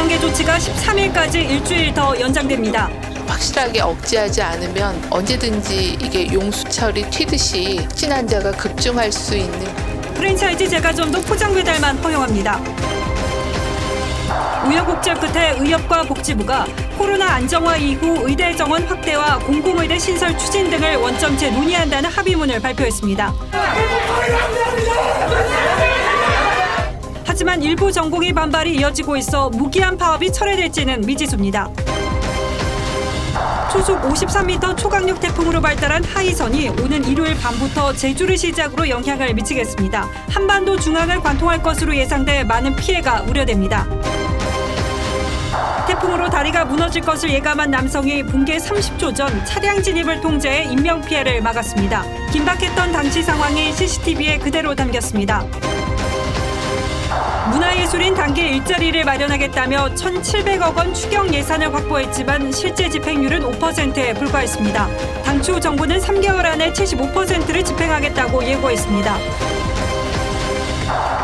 2단계 조치가 13일까지 일주일 더 연장됩니다. 확실하게 억제하지 않으면 언제든지 이게 용수철이 튀듯이 확진 환자가 급증할 수 있는 프랜차이즈 제과점도 포장 배달만 허용합니다. 우여곡절 끝에 의협과 복지부가 코로나 안정화 이후 의대 정원 확대와 공공의대 신설 추진 등을 원점 재논의한다는 합의문을 발표했습니다. 하지만 일부 전공의 반발이 이어지고 있어 무기한 파업이 철회될지는 미지수입니다. 초속 53m 초강력 태풍으로 발달한 하이선이 오는 일요일 밤부터 제주를 시작으로 영향을 미치겠습니다. 한반도 중앙을 관통할 것으로 예상돼 많은 피해가 우려됩니다. 태풍으로 다리가 무너질 것을 예감한 남성이 붕괴 30초 전 차량 진입을 통제해 인명피해를 막았습니다. 긴박했던 당시 상황이 CCTV에 그대로 담겼습니다. 문화예술인 단계 일자리를 마련하겠다며 1,700억 원 추경 예산을 확보했지만 실제 집행률은 5%에 불과했습니다. 당초 정부는 3개월 안에 75%를 집행하겠다고 예고했습니다.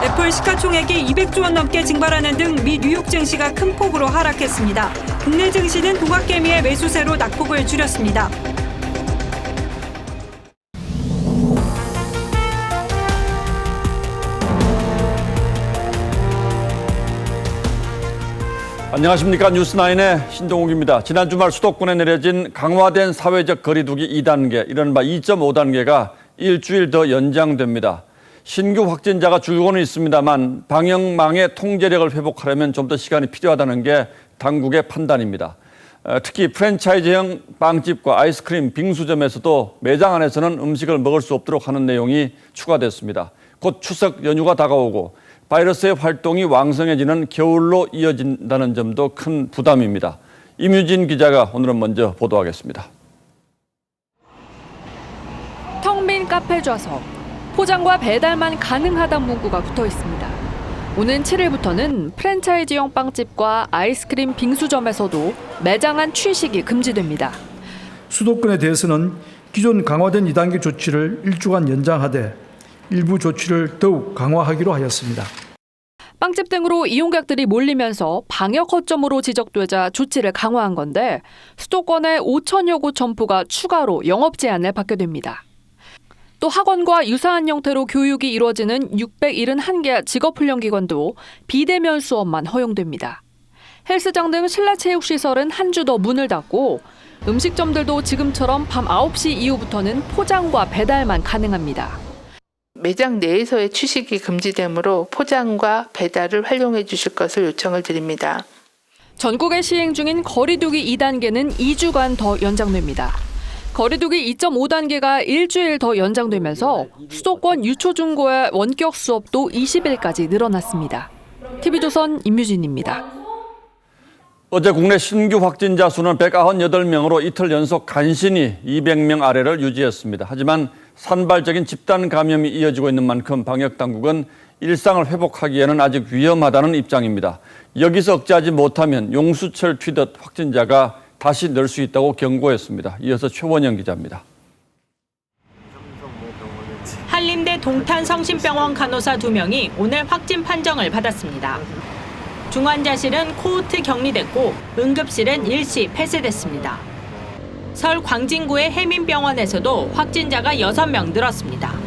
애플 시가총액이 200조 원 넘게 증발하는 등 미 뉴욕 증시가 큰 폭으로 하락했습니다. 국내 증시는 동학개미의 매수세로 낙폭을 줄였습니다. 안녕하십니까. 뉴스9의 신동욱입니다. 지난 주말 수도권에 내려진 강화된 사회적 거리두기 2단계, 이른바 2.5단계가 일주일 더 연장됩니다. 신규 확진자가 줄고는 있습니다만 방역망의 통제력을 회복하려면 좀 더 시간이 필요하다는 게 당국의 판단입니다. 특히 프랜차이즈형 빵집과 아이스크림 빙수점에서도 매장 안에서는 음식을 먹을 수 없도록 하는 내용이 추가됐습니다. 곧 추석 연휴가 다가오고 바이러스의 활동이 왕성해지는 겨울로 이어진다는 점도 큰 부담입니다. 임유진 기자가 오늘은 먼저 보도하겠습니다. 텅 빈 카페 좌석, 포장과 배달만 가능하다는 문구가 붙어 있습니다. 오는 7일부터는 프랜차이즈형 빵집과 아이스크림 빙수점에서도 매장 안 취식이 금지됩니다. 수도권에 대해서는 기존 강화된 2단계 조치를 일주간 연장하되 일부 조치를 더욱 강화하기로 하였습니다. 빵집 등으로 이용객들이 몰리면서 방역 허점으로 지적되자 조치를 강화한 건데 수도권의 5천여 곳 점포가 추가로 영업 제한을 받게 됩니다. 또 학원과 유사한 형태로 교육이 이루어지는 671개 직업훈련기관도 비대면 수업만 허용됩니다. 헬스장 등 실내체육시설은 한 주 더 문을 닫고 음식점들도 지금처럼 밤 9시 이후부터는 포장과 배달만 가능합니다. 매장 내에서의 취식이 금지되므로 포장과 배달을 활용해 주실 것을 요청을 드립니다. 전국에 시행 중인 거리두기 2단계는 2주간 더 연장됩니다. 거리두기 2.5단계가 일주일 더 연장되면서 수도권 유초중고의 원격 수업도 20일까지 늘어났습니다. TV조선 임유진입니다. 어제 국내 신규 확진자 수는 198명으로 이틀 연속 간신히 200명 아래를 유지했습니다. 하지만 산발적인 집단 감염이 이어지고 있는 만큼 방역당국은 일상을 회복하기에는 아직 위험하다는 입장입니다. 여기서 억제하지 못하면 용수철 튀듯 확진자가 다시 늘 수 있다고 경고했습니다. 이어서 최원영 기자입니다. 한림대 동탄성심병원 간호사 2명이 오늘 확진 판정을 받았습니다. 중환자실은 코호트 격리됐고 응급실은 일시 폐쇄됐습니다. 서울 광진구의 해민병원에서도 확진자가 6명 늘었습니다.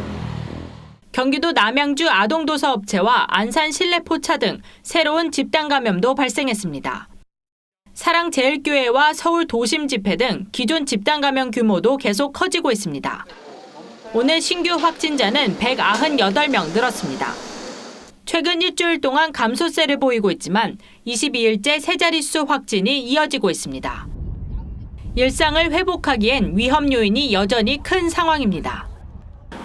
경기도 남양주 아동도서업체와 안산 실내포차 등 새로운 집단 감염도 발생했습니다. 사랑제일교회와 서울 도심집회 등 기존 집단 감염 규모도 계속 커지고 있습니다. 오늘 신규 확진자는 198명 늘었습니다. 최근 일주일 동안 감소세를 보이고 있지만 22일째 세 자릿수 확진이 이어지고 있습니다. 일상을 회복하기엔 위험 요인이 여전히 큰 상황입니다.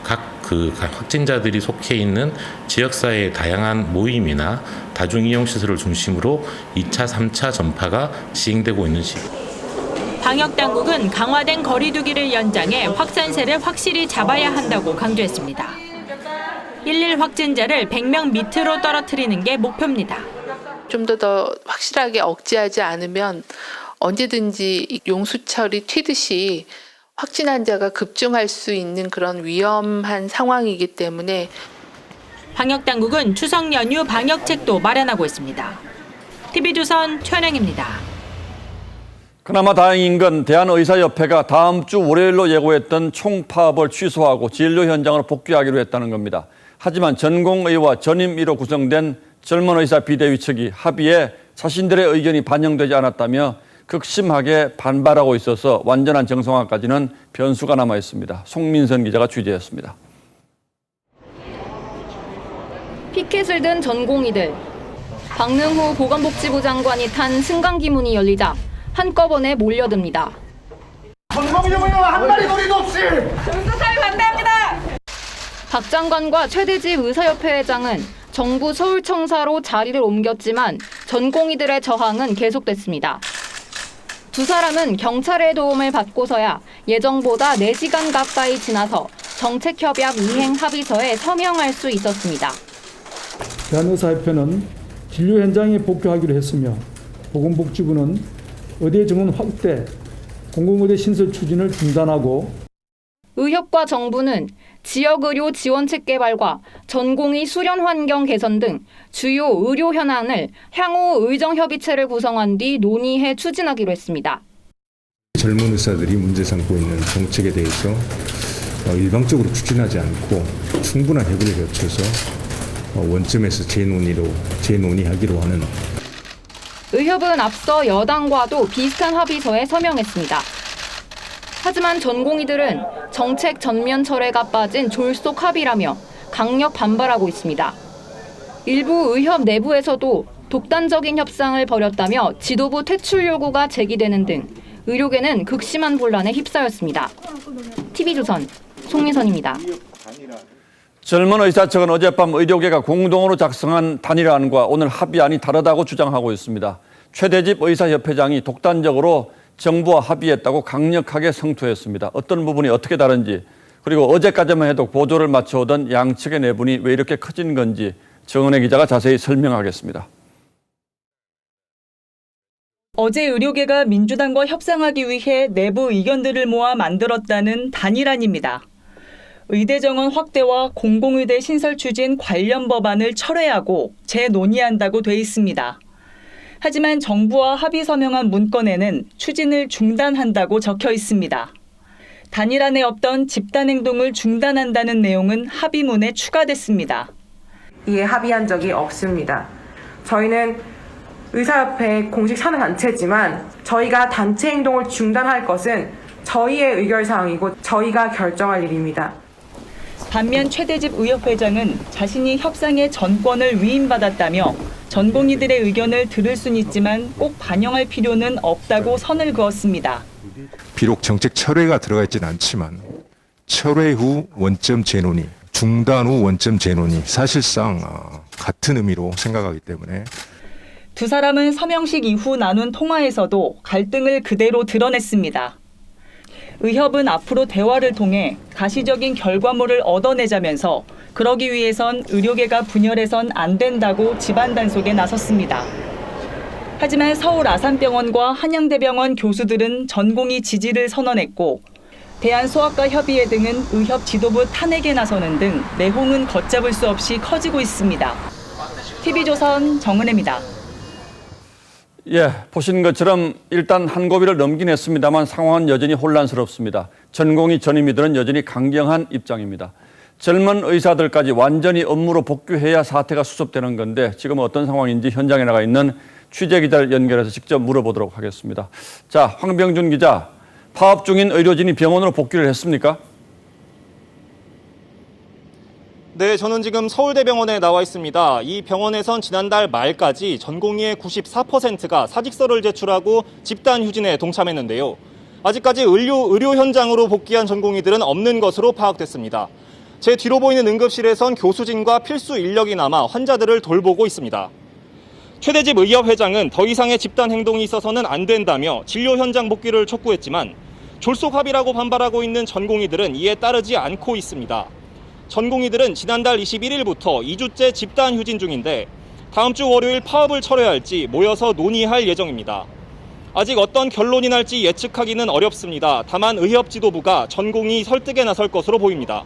각 확진자들이 속해 있는 지역사회의 다양한 모임이나 다중이용시설을 중심으로 2차, 3차 전파가 시행되고 있는 시기. 방역당국은 강화된 거리두기를 연장해 확산세를 확실히 잡아야 한다고 강조했습니다. 일일 확진자를 100명 밑으로 떨어뜨리는 게 목표입니다. 좀 더 확실하게 억제하지 않으면 언제든지 용수철이 튀듯이 확진 환자가 급증할 수 있는 그런 위험한 상황이기 때문에 방역당국은 추석 연휴 방역책도 마련하고 있습니다. TV조선 최은영입니다. 그나마 다행인 건 대한의사협회가 다음 주 월요일로 예고했던 총파업을 취소하고 진료 현장으로 복귀하기로 했다는 겁니다. 하지만 전공의와 전임의로 구성된 젊은 의사 비대위 측이 합의에 자신들의 의견이 반영되지 않았다며 극심하게 반발하고 있어서 완전한 정상화까지는 변수가 남아 있습니다. 송민선 기자가 취재했습니다. 피켓을 든 전공의들. 박능후 보건복지부 장관이 탄 승강기문이 열리자 한꺼번에 몰려듭니다. 전공의정을 한 마리 놀이도 없이 불수사에 반대합니다. 박 장관과 최대집 의사협회 회장은 정부 서울청사로 자리를 옮겼지만 전공의들의 저항은 계속됐습니다. 두 사람은 경찰의 도움을 받고서야 예정보다 4시간 가까이 지나서 정책협약 이행 합의서에 서명할 수 있었습니다. 대한의사협회는 진료 현장에 복귀하기로 했으며 보건복지부는 의대 정원 확대, 공공의대 신설 추진을 중단하고 의협과 정부는 지역의료 지원책 개발과 전공의 수련 환경 개선 등 주요 의료 현안을 향후 의정협의체를 구성한 뒤 논의해 추진하기로 했습니다. 젊은 의사들이 문제 삼고 있는 정책에 대해서 일방적으로 추진하지 않고 충분한 협의를 거쳐서 원점에서 재논의하기로 하는. 의협은 앞서 여당과도 비슷한 합의서에 서명했습니다. 하지만 전공의들은 정책 전면 철회가 빠진 졸속 합의라며 강력 반발하고 있습니다. 일부 의협 내부에서도 독단적인 협상을 벌였다며 지도부 퇴출 요구가 제기되는 등 의료계는 극심한 분란에 휩싸였습니다. TV조선 송민선입니다. 젊은 의사 측은 어젯밤 의료계가 공동으로 작성한 단일안과 오늘 합의안이 다르다고 주장하고 있습니다. 최대집 의사협회장이 독단적으로 정부와 합의했다고 강력하게 성토했습니다. 어떤 부분이 어떻게 다른지, 그리고 어제까지만 해도 보조를 맞춰오던 양측의 내분이 왜 이렇게 커진 건지 정은혜 기자가 자세히 설명하겠습니다. 어제 의료계가 민주당과 협상하기 위해 내부 의견들을 모아 만들었다는 단일안입니다. 의대 정원 확대와 공공의대 신설 추진 관련 법안을 철회하고 재논의한다고 돼 있습니다. 하지만 정부와 합의 서명한 문건에는 추진을 중단한다고 적혀 있습니다. 단일안에 없던 집단 행동을 중단한다는 내용은 합의문에 추가됐습니다. 이에 합의한 적이 없습니다. 저희는 의사협회 공식 산하단체지만 저희가 단체 행동을 중단할 것은 저희의 의결사항이고 저희가 결정할 일입니다. 반면 최대집 의협회장은 자신이 협상의 전권을 위임받았다며 전공의들의 의견을 들을 수는 있지만 꼭 반영할 필요는 없다고 선을 그었습니다. 비록 정책 철회가 들어가 있지는 않지만 철회 후 원점 재논의, 중단 후 원점 재논의 사실상 같은 의미로 생각하기 때문에 두 사람은 서명식 이후 나눈 통화에서도 갈등을 그대로 드러냈습니다. 의협은 앞으로 대화를 통해 가시적인 결과물을 얻어내자면서 그러기 위해선 의료계가 분열해선 안 된다고 집안 단속에 나섰습니다. 하지만 서울 아산병원과 한양대병원 교수들은 전공의 지지를 선언했고 대한소아과 협의회 등은 의협 지도부 탄핵에 나서는 등 내홍은 걷잡을 수 없이 커지고 있습니다. TV조선 정은혜입니다. 예, 보시는 것처럼 일단 한 고비를 넘긴 했습니다만 상황은 여전히 혼란스럽습니다. 전공의 전임의들은 여전히 강경한 입장입니다. 젊은 의사들까지 완전히 업무로 복귀해야 사태가 수습되는 건데 지금 어떤 상황인지 현장에 나가 있는 취재기자를 연결해서 직접 물어보도록 하겠습니다. 자, 황병준 기자, 파업 중인 의료진이 병원으로 복귀를 했습니까? 네, 저는 지금 서울대병원에 나와 있습니다. 이 병원에선 지난달 말까지 전공의의 94%가 사직서를 제출하고 집단 휴진에 동참했는데요. 아직까지 의료 현장으로 복귀한 전공의들은 없는 것으로 파악됐습니다. 제 뒤로 보이는 응급실에선 교수진과 필수 인력이 남아 환자들을 돌보고 있습니다. 최대집 의협회장은 더 이상의 집단 행동이 있어서는 안 된다며 진료 현장 복귀를 촉구했지만 졸속 합의라고 반발하고 있는 전공의들은 이에 따르지 않고 있습니다. 전공의들은 지난달 21일부터 2주째 집단 휴진 중인데 다음 주 월요일 파업을 철회할지 모여서 논의할 예정입니다. 아직 어떤 결론이 날지 예측하기는 어렵습니다. 다만 의협 지도부가 전공의 설득에 나설 것으로 보입니다.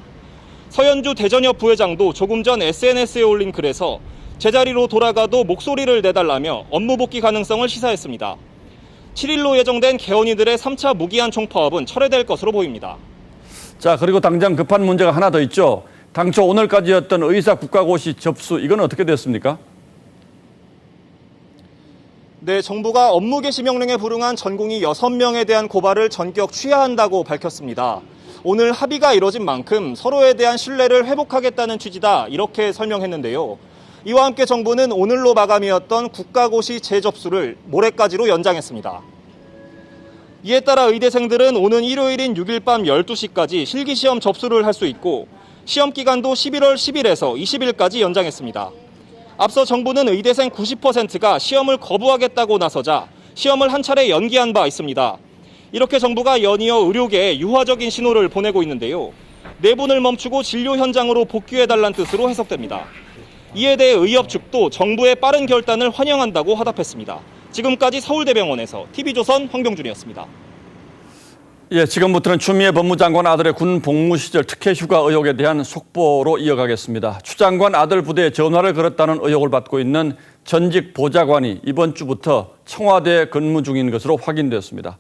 서현주 대전협 부회장도 조금 전 SNS에 올린 글에서 제자리로 돌아가도 목소리를 내달라며 업무 복귀 가능성을 시사했습니다. 7일로 예정된 개헌이들의 3차 무기한 총파업은 철회될 것으로 보입니다. 자, 그리고 당장 급한 문제가 하나 더 있죠. 당초 오늘까지였던 의사 국가고시 접수, 이건 어떻게 됐습니까? 네, 정부가 업무 개시 명령에 불응한 전공의 6명에 대한 고발을 전격 취하한다고 밝혔습니다. 오늘 합의가 이뤄진 만큼 서로에 대한 신뢰를 회복하겠다는 취지다, 이렇게 설명했는데요. 이와 함께 정부는 오늘로 마감이었던 국가고시 재접수를 모레까지로 연장했습니다. 이에 따라 의대생들은 오는 일요일인 6일 밤 12시까지 실기시험 접수를 할 수 있고 시험 기간도 11월 10일에서 20일까지 연장했습니다. 앞서 정부는 의대생 90%가 시험을 거부하겠다고 나서자 시험을 한 차례 연기한 바 있습니다. 이렇게 정부가 연이어 의료계에 유화적인 신호를 보내고 있는데요. 내분을 멈추고 진료 현장으로 복귀해달라는 뜻으로 해석됩니다. 이에 대해 의협 측도 정부의 빠른 결단을 환영한다고 화답했습니다. 지금까지 서울대병원에서 TV조선 황병준이었습니다. 예, 지금부터는 추미애 법무장관 아들의 군 복무 시절 특혜 휴가 의혹에 대한 속보로 이어가겠습니다. 추 장관 아들 부대에 전화를 걸었다는 의혹을 받고 있는 전직 보좌관이 이번 주부터 청와대에 근무 중인 것으로 확인됐습니다.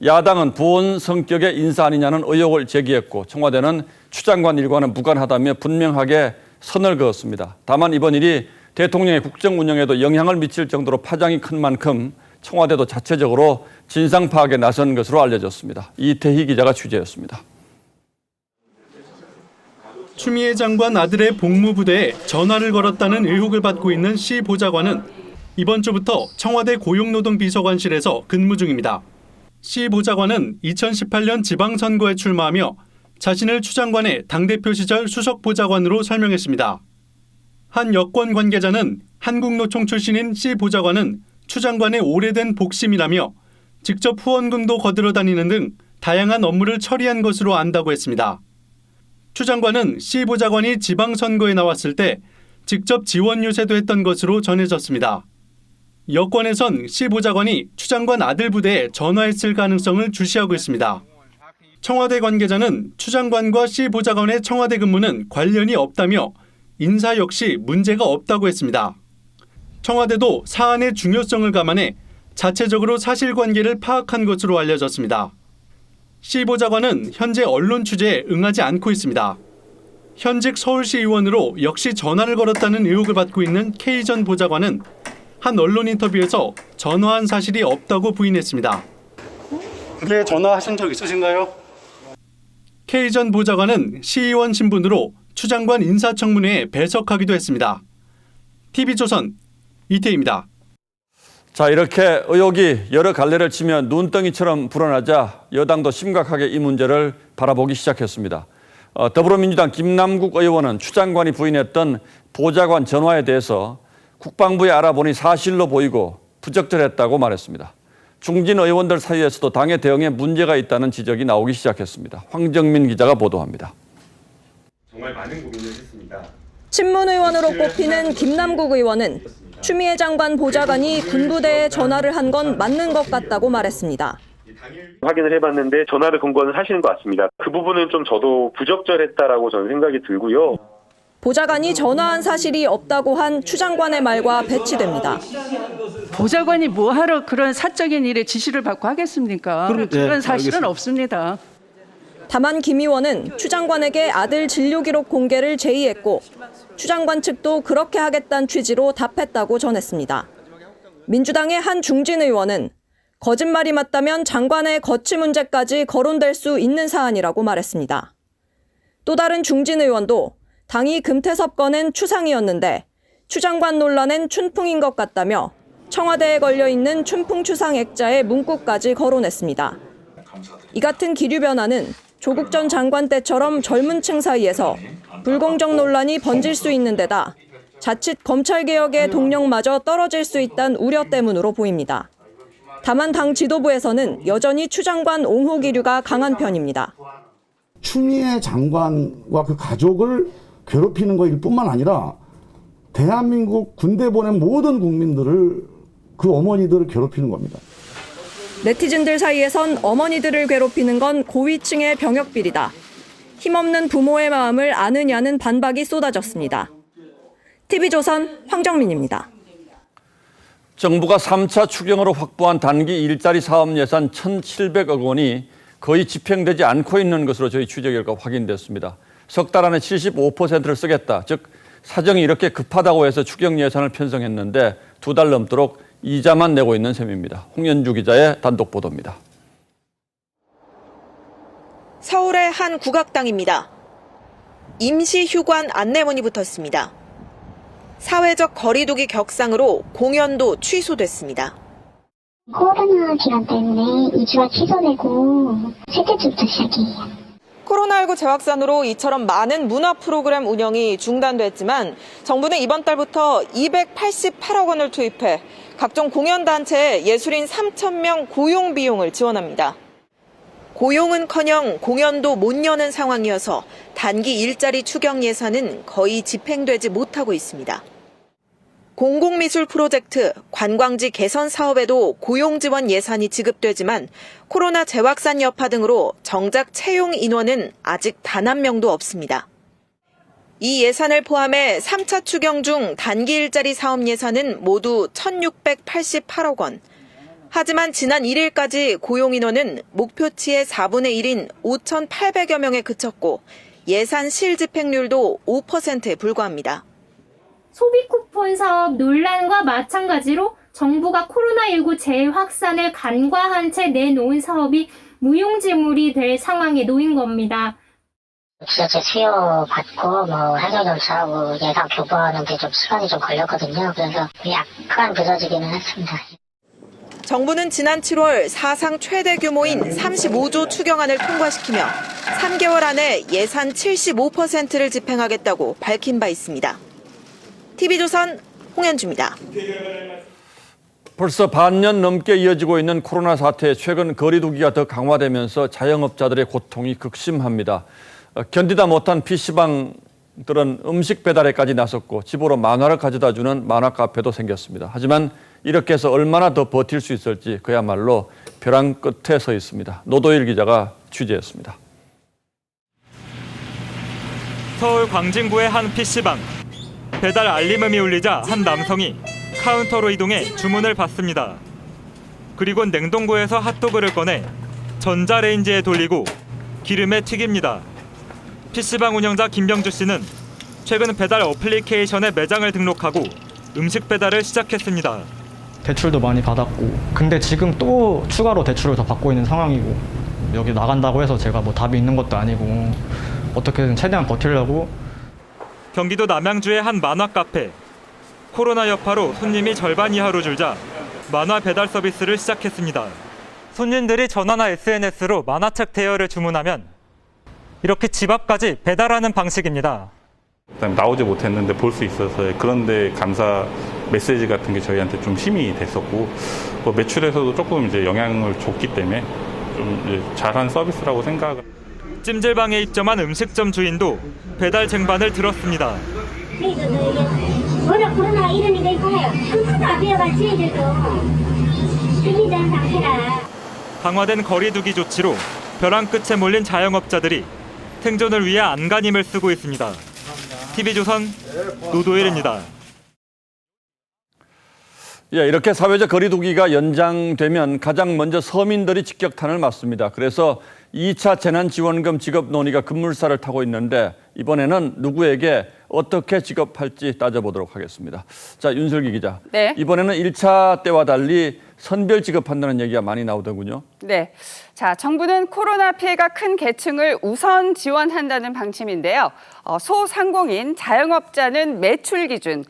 야당은 부원 성격의 인사 아니냐는 의혹을 제기했고 청와대는 추 장관 일과는 무관하다며 분명하게 선을 그었습니다. 다만 이번 일이 대통령의 국정 운영에도 영향을 미칠 정도로 파장이 큰 만큼 청와대도 자체적으로 진상 파악에 나선 것으로 알려졌습니다. 이태희 기자가 취재했습니다. 추미애 장관 아들의 복무부대에 전화를 걸었다는 의혹을 받고 있는 시 보좌관은 이번 주부터 청와대 고용노동비서관실에서 근무 중입니다. 시 보좌관은 2018년 지방선거에 출마하며 자신을 추 장관의 당대표 시절 수석 보좌관으로 설명했습니다. 한 여권 관계자는 한국노총 출신인 시 보좌관은 추 장관의 오래된 복심이라며 직접 후원금도 거들어 다니는 등 다양한 업무를 처리한 것으로 안다고 했습니다. 추 장관은 시 보좌관이 지방선거에 나왔을 때 직접 지원 유세도 했던 것으로 전해졌습니다. 여권에선 시 보좌관이 추 장관 아들 부대에 전화했을 가능성을 주시하고 있습니다. 청와대 관계자는 추 장관과 시 보좌관의 청와대 근무는 관련이 없다며 인사 역시 문제가 없다고 했습니다. 청와대도 사안의 중요성을 감안해 자체적으로 사실관계를 파악한 것으로 알려졌습니다. 시 보좌관은 현재 언론 취재에 응하지 않고 있습니다. 현직 서울시 의원으로 역시 전화를 걸었다는 의혹을 받고 있는 K 전 보좌관은 한 언론 인터뷰에서 전화한 사실이 없다고 부인했습니다. 그때 전화하신 적 있으신가요? K 전 보좌관은 시의원 신분으로 추 장관 인사청문회에 배석하기도 했습니다. TV조선 이태희입니다. 자, 이렇게 의혹이 여러 갈래를 치며 눈덩이처럼 불어나자 여당도 심각하게 이 문제를 바라보기 시작했습니다. 더불어민주당 김남국 의원은 추 장관이 부인했던 보좌관 전화에 대해서 국방부에 알아보니 사실로 보이고 부적절했다고 말했습니다. 중진 의원들 사이에서도 당의 대응에 문제가 있다는 지적이 나오기 시작했습니다. 황정민 기자가 보도합니다. 정말 많은 고민을 했습니다. 친문 의원으로 꼽히는 김남국 의원은 추미애 장관 보좌관이 군부대에 전화를 한 건 맞는 것 같다고 말했습니다. 확인을 해봤는데 전화를 건 건 사실인 것 같습니다. 그 부분은 좀 저도 부적절했다라고 저는 생각이 들고요. 보좌관이 전화한 사실이 없다고 한 추 장관의 말과 배치됩니다. 보좌관이 뭐하러 그런 사적인 일에 지시를 받고 하겠습니까? 그런 사실은 없습니다. 다만 김 의원은 추 장관에게 아들 진료 기록 공개를 제의했고 추 장관 측도 그렇게 하겠다는 취지로 답했다고 전했습니다. 민주당의 한 중진 의원은 거짓말이 맞다면 장관의 거취 문제까지 거론될 수 있는 사안이라고 말했습니다. 또 다른 중진 의원도 당이 금태섭 건은 추상이었는데 추 장관 논란엔 춘풍인 것 같다며 청와대에 걸려있는 춘풍 추상 액자의 문구까지 거론했습니다. 이 같은 기류 변화는 조국 전 장관 때처럼 젊은 층 사이에서 불공정 논란이 번질 수 있는 데다 자칫 검찰개혁의 동력마저 떨어질 수 있다는 우려 때문으로 보입니다. 다만 당 지도부에서는 여전히 추 장관 옹호 기류가 강한 편입니다. 추미애 장관과 그 가족을 괴롭히는 것일 뿐만 아니라 대한민국 군대 보낸 모든 국민들을 그 어머니들을 괴롭히는 겁니다. 네티즌들 사이에선 어머니들을 괴롭히는 건 고위층의 병역비리다. 힘없는 부모의 마음을 아느냐는 반박이 쏟아졌습니다. TV조선 황정민입니다. 정부가 3차 추경으로 확보한 단기 일자리 사업 예산 1,700억 원이 거의 집행되지 않고 있는 것으로 저희 취재 결과 확인됐습니다. 석 달 안에 75%를 쓰겠다. 즉 사정이 이렇게 급하다고 해서 추경 예산을 편성했는데 2달 넘도록 이자만 내고 있는 셈입니다. 홍연주 기자의 단독 보도입니다. 서울의 한 국악당입니다. 임시 휴관 안내문이 붙었습니다. 사회적 거리두기 격상으로 공연도 취소됐습니다. 코로나 기간 때문에 2주가 취소되고 셋째 주부터 시작이에요. 코로나19 재확산으로 이처럼 많은 문화 프로그램 운영이 중단됐지만 정부는 이번 달부터 288억 원을 투입해 각종 공연단체에 예술인 3,000명 고용 비용을 지원합니다. 고용은커녕 공연도 못 여는 상황이어서 단기 일자리 추경 예산은 거의 집행되지 못하고 있습니다. 공공미술 프로젝트, 관광지 개선 사업에도 고용 지원 예산이 지급되지만 코로나 재확산 여파 등으로 정작 채용 인원은 아직 단 한 명도 없습니다. 이 예산을 포함해 3차 추경 중 단기 일자리 사업 예산은 모두 1,688억 원. 하지만 지난 1일까지 고용 인원은 목표치의 4분의 1인 5,800여 명에 그쳤고 예산 실집행률도 5%에 불과합니다. 소비 쿠폰 사업 논란과 마찬가지로 정부가 코로나19 재확산을 간과한 채 내놓은 사업이 무용지물이 될 상황에 놓인 겁니다. 지자체 수요 받고 행정절차하고 예산 교부하는 게 좀 시간이 좀 걸렸거든요. 그래서 약간 늦어지기는 했습니다. 정부는 지난 7월 사상 최대 규모인 35조 추경안을 통과시키며 3개월 안에 예산 75%를 집행하겠다고 밝힌 바 있습니다. TV조선 홍연주입니다. 벌써 반년 넘게 이어지고 있는 코로나 사태에 최근 거리두기가 더 강화되면서 자영업자들의 고통이 극심합니다. 견디다 못한 PC방들은 음식 배달에까지 나섰고 집으로 만화를 가져다주는 만화 카페도 생겼습니다. 하지만 이렇게 해서 얼마나 더 버틸 수 있을지 그야말로 벼랑 끝에 서 있습니다. 노도일 기자가 취재했습니다. 서울 광진구의 한 PC방. 배달 알림음이 울리자 한 남성이 카운터로 이동해 주문을 받습니다. 그리고 냉동고에서 핫도그를 꺼내 전자레인지에 돌리고 기름에 튀깁니다. PC방 운영자 김병주 씨는 최근 배달 어플리케이션에 매장을 등록하고 음식 배달을 시작했습니다. 대출도 많이 받았고 근데 지금 또 추가로 대출을 더 받고 있는 상황이고 여기 나간다고 해서 제가 답이 있는 것도 아니고 어떻게든 최대한 버티려고. 경기도 남양주의 한 만화 카페. 코로나 여파로 손님이 절반 이하로 줄자 만화 배달 서비스를 시작했습니다. 손님들이 전화나 SNS로 만화책 대여를 주문하면 이렇게 집 앞까지 배달하는 방식입니다. 나오지 못했는데 볼 수 있어서 그런데 감사 메시지 같은 게 저희한테 좀 힘이 됐었고 매출에서도 조금 이제 영향을 줬기 때문에 좀 이제 잘한 서비스라고 생각을. 찜질방에 입점한 음식점 주인도 배달 쟁반을 들었습니다. 워낙 코로나 이러니까 있잖아요. 상처도 안 되어가 저희들도 힘이 상태라. 강화된 거리두기 조치로 벼랑 끝에 몰린 자영업자들이 생존을 위해 안간힘을 쓰고 있습니다. TV조선 노도일입니다. 이렇게 사회적 거리두기가 연장되면 가장 먼저 서민들이 직격탄을 맞습니다. 그래서 2차 재난지원금 지급 논의가 급물살을 타고 있는데 이번에는 누구에게 어떻게 지급할지 따져보도록 하겠습니다. 자, 윤슬기 기자. 네. 이번에는 1차 때와 달리 선별 지급한다는 얘기가 많이 나오더군요. 네. 자, 정부는 코로나 피해가 큰 계층을 우선 지원한다는 방침인데요. 소상공인, 자영업자는 매출 기준,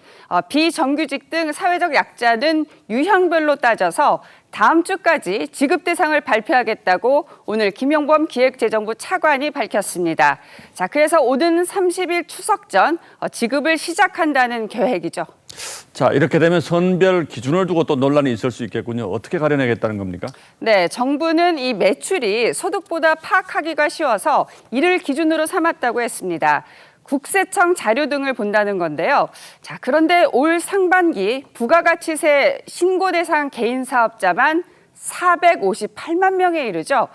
비정규직 등 사회적 약자는 유형별로 따져서 다음 주까지 지급 대상을 발표하겠다고 오늘 김용범 기획재정부 차관이 밝혔습니다. 자, 그래서 오는 30일 추석 전 지급을 시작한다는 계획이죠. 자, 이렇게 되면 선별 기준을 두고 또 논란이 있을 수 있겠군요. 어떻게 가려내겠다는 겁니까? 네, 정부는 이 매출이 소득보다 파악하기가 쉬워서 이를 기준으로 삼았다고 했습니다. 국세청 자료 등을 본다는 건데요. 자, 그런데 올 상반기 부가가치세 신고 대상 개인 사업자만 458만 명에 이르죠.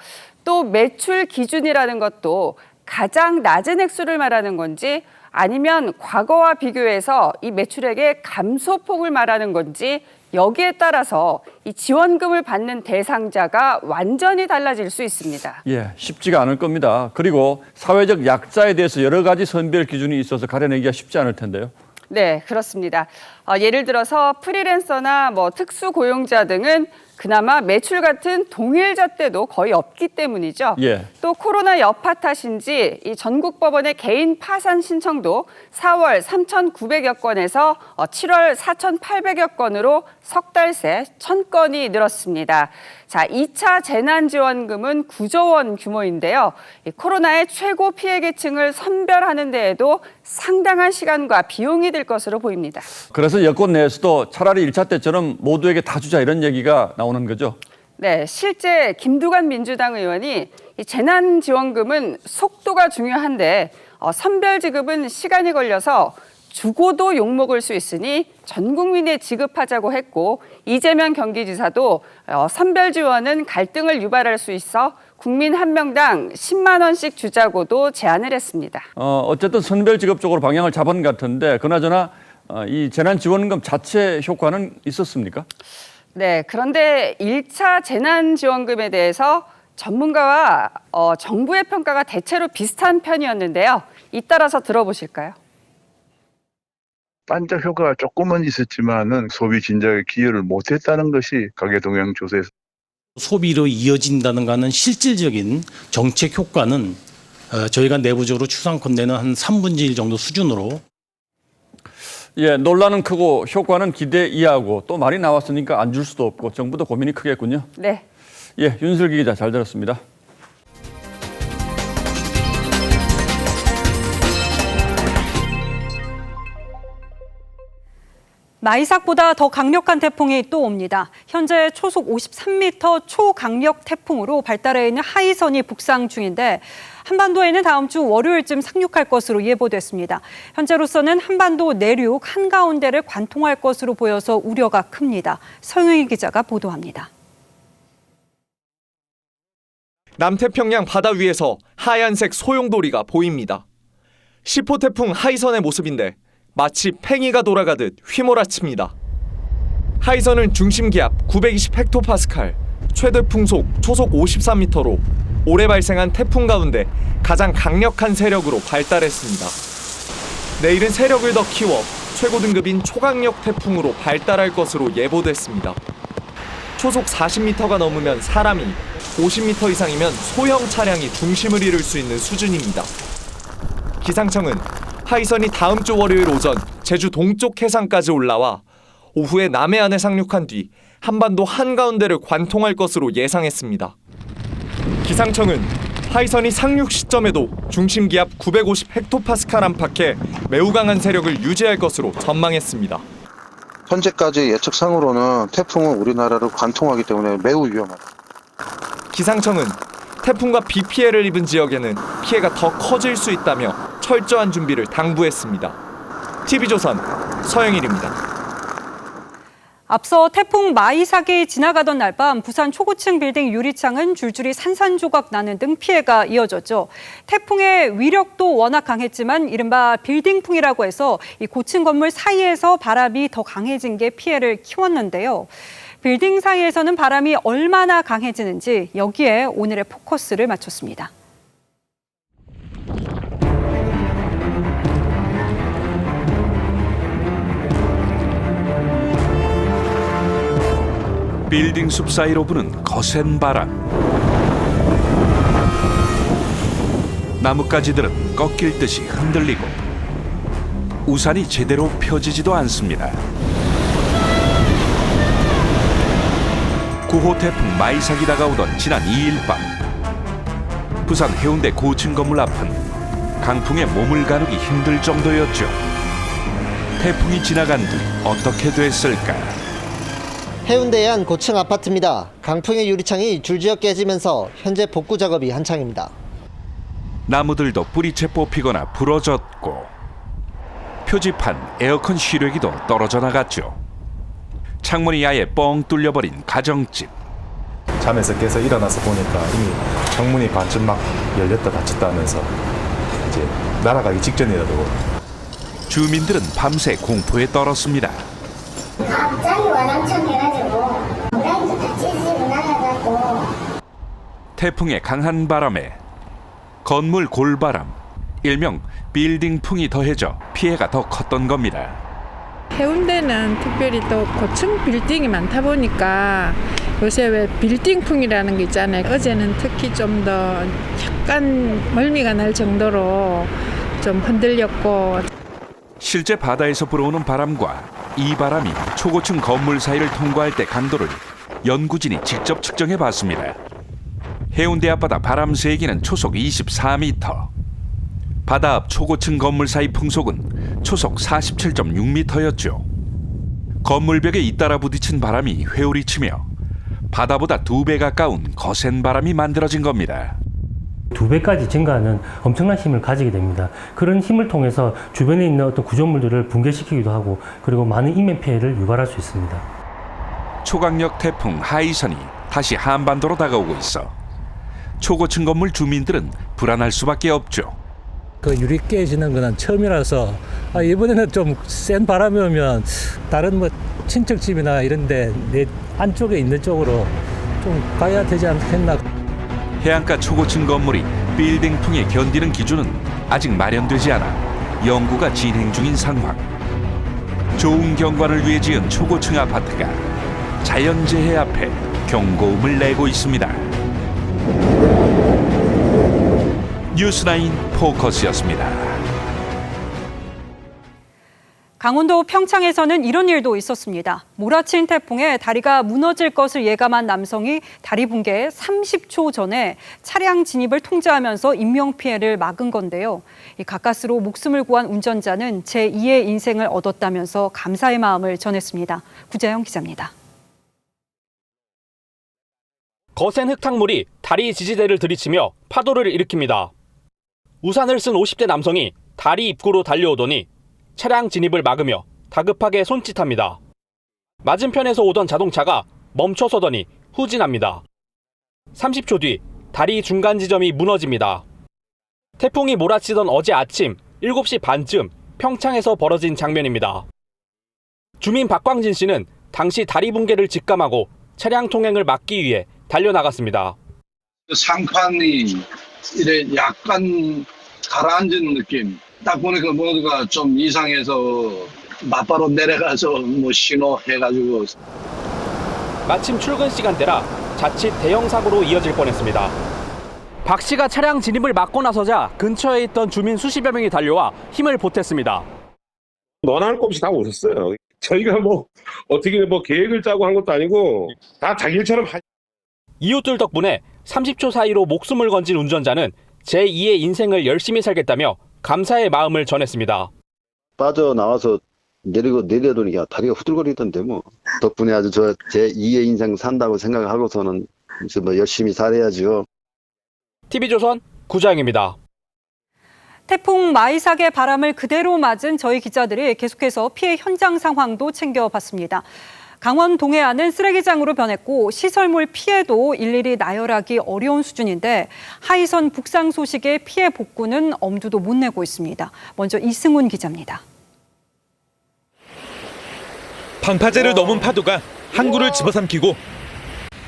또 매출 기준이라는 것도 가장 낮은 액수를 말하는 건지 아니면 과거와 비교해서 이 매출액의 감소폭을 말하는 건지 여기에 따라서 이 지원금을 받는 대상자가 완전히 달라질 수 있습니다. 예, 쉽지가 않을 겁니다. 그리고 사회적 약자에 대해서 여러 가지 선별 기준이 있어서 가려내기가 쉽지 않을 텐데요. 네, 그렇습니다. 예를 들어서 프리랜서나 특수 고용자 등은 그나마 매출 같은 동일 잣대도 거의 없기 때문이죠. 예. 또 코로나 여파 탓인지 이 전국 법원의 개인 파산 신청도 4월 3,900여 건에서 7월 4,800여 건으로 석 달 새 1,000건이 늘었습니다. 자, 2차 재난지원금은 9조 원 규모인데요. 이 코로나의 최고 피해 계층을 선별하는 데에도 상당한 시간과 비용이 들 것으로 보입니다. 그래서 여권 내에서도 차라리 1차 때처럼 모두에게 다 주자 이런 얘기가 나오는 거죠. 네, 실제 김두관 민주당 의원이 이 재난지원금은 속도가 중요한데 선별 지급은 시간이 걸려서 주고도 욕먹을 수 있으니 전 국민에 지급하자고 했고 이재명 경기지사도 선별 지원은 갈등을 유발할 수 있어 국민 한 명당 10만 원씩 주자고도 제안을 했습니다. 어쨌든 선별 지급 쪽으로 방향을 잡은 것 같은데 그나저나 이 재난지원금 자체 효과는 있었습니까? 네, 그런데 1차 재난지원금에 대해서 전문가와 정부의 평가가 대체로 비슷한 편이었는데요. 잇따라서 들어보실까요? 반짝 효과가 조금은 있었지만은 소비 진작에 기여를 못했다는 것이 가계동향조사에서 소비로 이어진다는 가는 실질적인 정책 효과는 저희가 내부적으로 추상컨대는 한 3분의 1 정도 수준으로. 예, 논란은 크고 효과는 기대 이하고 또 말이 나왔으니까 안 줄 수도 없고 정부도 고민이 크겠군요. 네. 예, 윤슬기 기자 잘 들었습니다. 마이삭보다 더 강력한 태풍이 또 옵니다. 현재 초속 53m 초강력 태풍으로 발달해 있는 하이선이 북상 중인데 한반도에는 다음 주 월요일쯤 상륙할 것으로 예보됐습니다. 현재로서는 한반도 내륙 한가운데를 관통할 것으로 보여서 우려가 큽니다. 서영희 기자가 보도합니다. 남태평양 바다 위에서 하얀색 소용돌이가 보입니다. 10호 태풍 하이선의 모습인데 마치 팽이가 돌아가듯 휘몰아칩니다. 하이선은 중심기압 920헥토파스칼, 최대 풍속 초속 53m로 올해 발생한 태풍 가운데 가장 강력한 세력으로 발달했습니다. 내일은 세력을 더 키워 최고 등급인 초강력 태풍으로 발달할 것으로 예보됐습니다. 초속 40m가 넘으면 사람이, 50m 이상이면 소형 차량이 중심을 이룰 수 있는 수준입니다. 기상청은 하이선이 다음 주 월요일 오전 제주 동쪽 해상까지 올라와 오후에 남해안에 상륙한 뒤 한반도 한가운데를 관통할 것으로 예상했습니다. 기상청은 하이선이 상륙 시점에도 중심기압 950헥토파스칼 안팎의 매우 강한 세력을 유지할 것으로 전망했습니다. 현재까지 예측상으로는 태풍은 우리나라를 관통하기 때문에 매우 위험합니다. 기상청은 태풍과 비 피해를 입은 지역에는 피해가 더 커질 수 있다며 철저한 준비를 당부했습니다. TV조선 서영일입니다. 앞서 태풍 마이삭이 지나가던 날 밤 부산 초고층 빌딩 유리창은 줄줄이 산산조각 나는 등 피해가 이어졌죠. 태풍의 위력도 워낙 강했지만 이른바 빌딩풍이라고 해서 이 고층 건물 사이에서 바람이 더 강해진 게 피해를 키웠는데요. 빌딩 사이에서는 바람이 얼마나 강해지는지 여기에 오늘의 포커스를 맞췄습니다. 빌딩 숲 사이로 부는 거센 바람. 나뭇가지들은 꺾일 듯이 흔들리고 우산이 제대로 펴지지도 않습니다. 9호 태풍 마이삭이 다가오던 지난 2일 밤 부산 해운대 고층 건물 앞은 강풍에 몸을 가누기 힘들 정도였죠. 태풍이 지나간 뒤 어떻게 됐을까? 해운대의 한 고층 아파트입니다. 강풍의 유리창이 줄지어 깨지면서 현재 복구 작업이 한창입니다. 나무들도 뿌리채 뽑히거나 부러졌고 표지판, 에어컨 실외기도 떨어져 나갔죠. 창문이 아예 뻥 뚫려버린 가정집. 잠에서 깨서 일어나서 보니까 이미 창문이 반쯤 막 열렸다 닫혔다 하면서 이제 날아가기 직전이라도 주민들은 밤새 공포에 떨었습니다. 갑자기 와랑청해가지고 고라니도 다 찢어지고 날아가고. 태풍의 강한 바람에 건물 골바람, 일명 빌딩풍이 더해져 피해가 더 컸던 겁니다. 해운대는 특별히 또 고층 빌딩이 많다 보니까 요새 왜 빌딩풍이라는 게 있잖아요. 어제는 특히 좀 더 약간 멀미가 날 정도로 좀 흔들렸고. 실제 바다에서 불어오는 바람과 이 바람이 초고층 건물 사이를 통과할 때 강도를 연구진이 직접 측정해 봤습니다. 해운대 앞바다 바람 세기는 초속 24m. 바다 앞 초고층 건물 사이 풍속은 초속 47.6m였죠. 건물벽에 잇따라 부딪힌 바람이 회오리치며 바다보다 2배 가까운 거센 바람이 만들어진 겁니다. 2배까지 증가하는 엄청난 힘을 가지게 됩니다. 그런 힘을 통해서 주변에 있는 어떤 구조물들을 붕괴시키기도 하고 그리고 많은 인명 피해를 유발할 수 있습니다. 초강력 태풍 하이선이 다시 한반도로 다가오고 있어 초고층 건물 주민들은 불안할 수밖에 없죠. 그 유리 깨지는 건 처음이라서 이번에는 좀 센 바람이 오면 다른 뭐 친척집이나 이런데 내 안쪽에 있는 쪽으로 좀 가야 되지 않겠나. 해안가 초고층 건물이 빌딩풍에 견디는 기준은 아직 마련되지 않아 연구가 진행 중인 상황. 좋은 경관을 위해 지은 초고층 아파트가 자연재해 앞에 경고음을 내고 있습니다. 뉴스9 포커스였습니다. 강원도 평창에서는 이런 일도 있었습니다. 몰아친 태풍에 다리가 무너질 것을 예감한 남성이 다리 붕괴 30초 전에 차량 진입을 통제하면서 인명피해를 막은 건데요. 가까스로 목숨을 구한 운전자는 제2의 인생을 얻었다면서 감사의 마음을 전했습니다. 구자영 기자입니다. 거센 흙탕물이 다리 지지대를 들이치며 파도를 일으킵니다. 우산을 쓴 50대 남성이 다리 입구로 달려오더니 차량 진입을 막으며 다급하게 손짓합니다. 맞은편에서 오던 자동차가 멈춰서더니 후진합니다. 30초 뒤 다리 중간 지점이 무너집니다. 태풍이 몰아치던 어제 아침 7시 반쯤 평창에서 벌어진 장면입니다. 주민 박광진 씨는 당시 다리 붕괴를 직감하고 차량 통행을 막기 위해 달려나갔습니다. 상판이 이래 약간 가라앉은 느낌. 딱 보니까 모두가 좀 이상해서 맞바로 내려가서 뭐 신호해가지고. 마침 출근 시간대라 자칫 대형 사고로 이어질 뻔했습니다. 박 씨가 차량 진입을 막고 나서자 근처에 있던 주민 수십여 명이 달려와 힘을 보탰습니다. 너나 할 거 없이 다 오셨어요. 저희가 뭐 어떻게 뭐 계획을 짜고 한 것도 아니고 다 자기 일처럼 이웃들 덕분에 30초 사이로 목숨을 건진 운전자는 제2의 인생을 열심히 살겠다며 감사의 마음을 전했습니다. 빠져나와서 내려더니 야 다리가 후들거리던데 뭐. 덕분에 아주 저 제2의 인생 산다고 생각을 하고서는 이제 뭐 열심히 살아야죠. TV조선 구자영입니다. 태풍 마이삭의 바람을 그대로 맞은 저희 기자들이 계속해서 피해 현장 상황도 챙겨봤습니다. 강원 동해안은 쓰레기장으로 변했고 시설물 피해도 일일이 나열하기 어려운 수준인데 하이선 북상 소식에 피해 복구는 엄두도 못 내고 있습니다. 먼저 이승훈 기자입니다. 방파제를 넘은 파도가 항구를 집어삼키고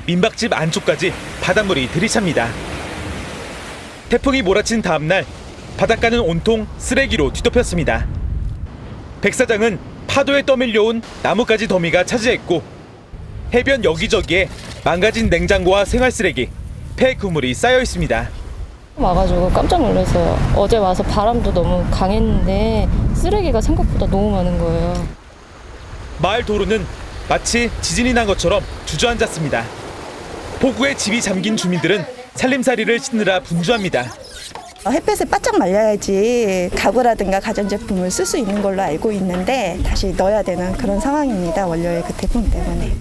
민박집 안쪽까지 바닷물이 들이찹니다. 태풍이 몰아친 다음 날 바닷가는 온통 쓰레기로 뒤덮였습니다. 백사장은 파도에 떠밀려온 나뭇가지 더미가 차지했고 해변 여기저기에 망가진 냉장고와 생활쓰레기, 폐 그물이 쌓여 있습니다. 와가지고 깜짝 놀랐어요. 어제 와서 바람도 너무 강했는데 쓰레기가 생각보다 너무 많은 거예요. 마을 도로는 마치 지진이 난 것처럼 주저앉았습니다. 폭우에 집이 잠긴 주민들은 살림살이를 씻느라 분주합니다. 햇볕에 바짝 말려야지 가구라든가 가전제품을 쓸 수 있는 걸로 알고 있는데 다시 넣어야 되는 그런 상황입니다. 원료의 그 태풍 때문에.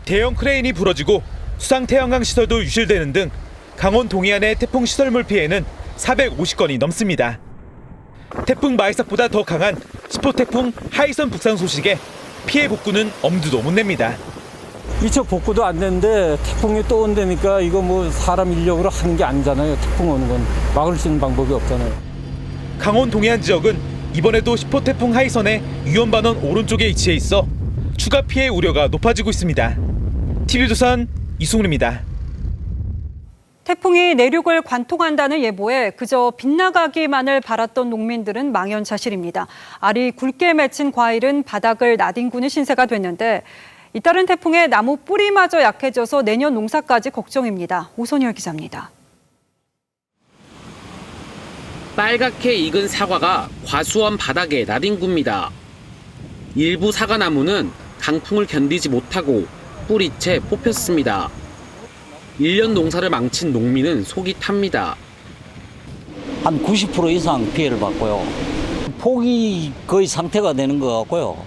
대형 크레인이 부러지고 수상 태양광 시설도 유실되는 등 강원 동해안의 태풍 시설물 피해는 450건이 넘습니다. 태풍 마이삭보다 더 강한 10호 태풍 하이선 북상 소식에 피해 복구는 엄두도 못 냅니다. 이쪽 복구도 안 되는데 태풍이 또 온다니까 이거 뭐 사람 인력으로 하는 게 아니잖아요. 태풍 오는 건 막을 수 있는 방법이 없잖아요. 강원 동해안 지역은 이번에도 10호 태풍 하이선의 위험 반원 오른쪽에 위치해 있어 추가 피해 우려가 높아지고 있습니다. TV조선 이승훈입니다. 태풍이 내륙을 관통한다는 예보에 그저 빗나가기만을 바랐던 농민들은 망연자실입니다. 알이 굵게 맺힌 과일은 바닥을 나뒹구는 신세가 됐는데 잇따른 태풍에 나무 뿌리마저 약해져서 내년 농사까지 걱정입니다. 오선열 기자입니다. 빨갛게 익은 사과가 과수원 바닥에 나뒹굽니다. 일부 사과나무는 강풍을 견디지 못하고 뿌리채 뽑혔습니다. 1년 농사를 망친 농민은 속이 탑니다. 한 90% 이상 피해를 봤고요. 폭이 거의 상태가 되는 것 같고요.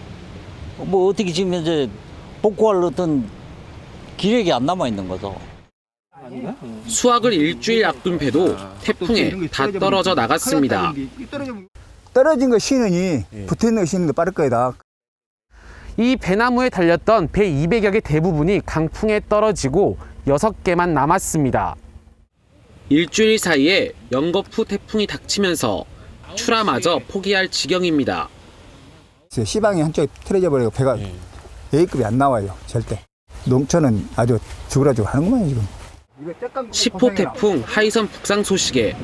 뭐 어떻게 지금 이제 복구할 어떤 기력이 안 남아 있는 거죠. 수확을 일주일 앞둔 배도 태풍에 다 떨어져 나갔습니다. 떨어진 거 신으니 붙어있는 거 신는 게 빠를 거다. 이 배나무에 달렸던 배 200여 개 대부분이 강풍에 떨어지고 6개만 남았습니다. 일주일 사이에 연거푸 태풍이 닥치면서 출하마저 포기할 지경입니다. 시방이 한쪽에 틀어져 버리고 배가 A급이 안 나와요. 절대. 농촌은 아주 죽으라죽 하는구만 지금. 10호 태풍 하이선 북상 소식에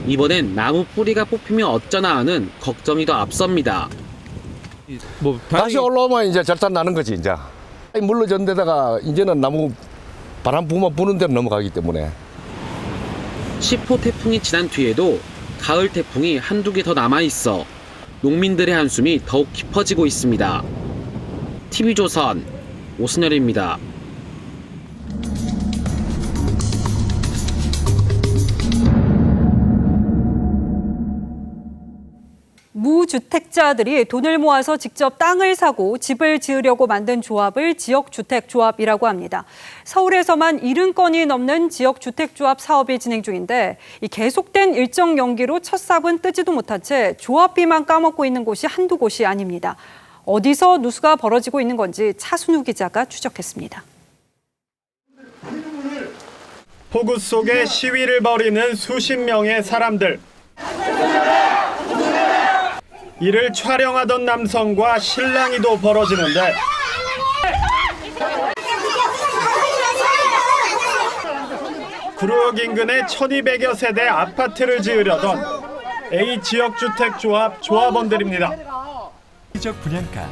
이번엔 나무 뿌리가 뽑히면 어쩌나 하는 걱정이 더 앞섭니다. 다시 올라오면 이제 절단 나는 거지 이제. 물러전 데다가 이제는 나무 바람 부는 대로 넘어가기 때문에. 10호 태풍이 지난 뒤에도 가을 태풍이 한두 개 더 남아있어 농민들의 한숨이 더욱 깊어지고 있습니다. TV조선 오승열입니다. 무주택자들이 돈을 모아서 직접 땅을 사고 집을 지으려고 만든 조합을 지역주택조합이라고 합니다. 서울에서만 70건이 넘는 지역주택조합 사업이 진행 중인데 이 계속된 일정 연기로 첫 삽은 뜨지도 못한 채 조합비만 까먹고 있는 곳이 한두 곳이 아닙니다. 어디서 누수가 벌어지고 있는 건지 차순우 기자가 추적했습니다. 폭우 속에 시위를 벌이는 수십 명의 사람들. 이를 촬영하던 남성과 실랑이도 벌어지는데 구로역 인근에 1200여 세대 아파트를 지으려던 A지역주택조합 조합원들입니다.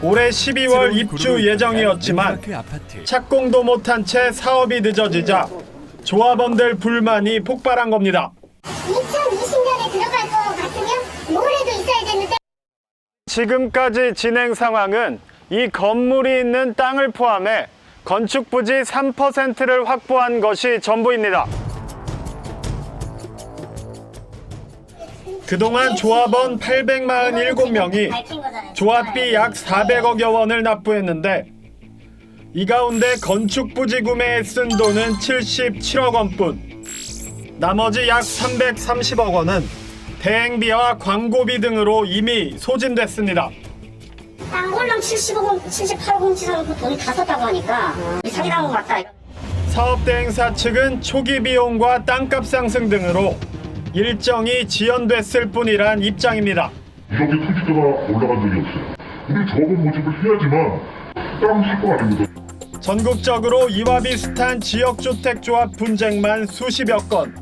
올해 12월 입주 예정이었지만 착공도 못한 채 사업이 늦어지자 조합원들 불만이 폭발한 겁니다. 2020년에 들어갈 것 같으면 올해도 있어야 되는데 지금까지 진행 상황은 이 건물이 있는 땅을 포함해 건축 부지 3%를 확보한 것이 전부입니다. 그동안 조합원 847명이 조합비 약 400억여 원을 납부했는데 이 가운데 건축 부지 구매에 쓴 돈은 77억 원뿐. 나머지 약 330억 원은 대행비와 광고비 등으로 이미 소진됐습니다. 땅골랑 70억, 78억 원 치사놓고 돈이 다 썼다고 하니까 사기당한 것 같다. 사업대행사 측은 초기 비용과 땅값 상승 등으로 일정이 지연됐을 뿐이란 입장입니다. 이렇게 토지가가 올라간 적이 없어요. 우리 조합원 모집을 해야지만 땅 살 거 아닙니다. 전국적으로 이와 비슷한 지역주택조합 분쟁만 수십여 건.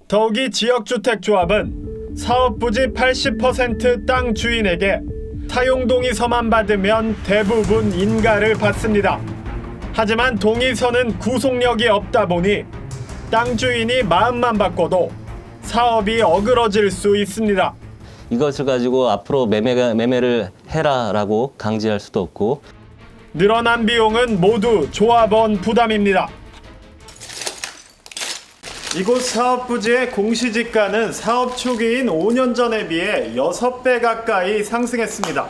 더욱이 지역주택조합은 사업부지 80% 땅 주인에게 사용동의서만 받으면 대부분 인가를 받습니다. 하지만 동의서는 구속력이 없다 보니 땅 주인이 마음만 바꿔도 사업이 어그러질 수 있습니다. 이것을 가지고 앞으로 매매를 해라라고 강제할 수도 없고. 늘어난 비용은 모두 조합원 부담입니다. 이곳 사업부지의 공시지가는 사업 초기인 5년 전에 비해 6배 가까이 상승했습니다.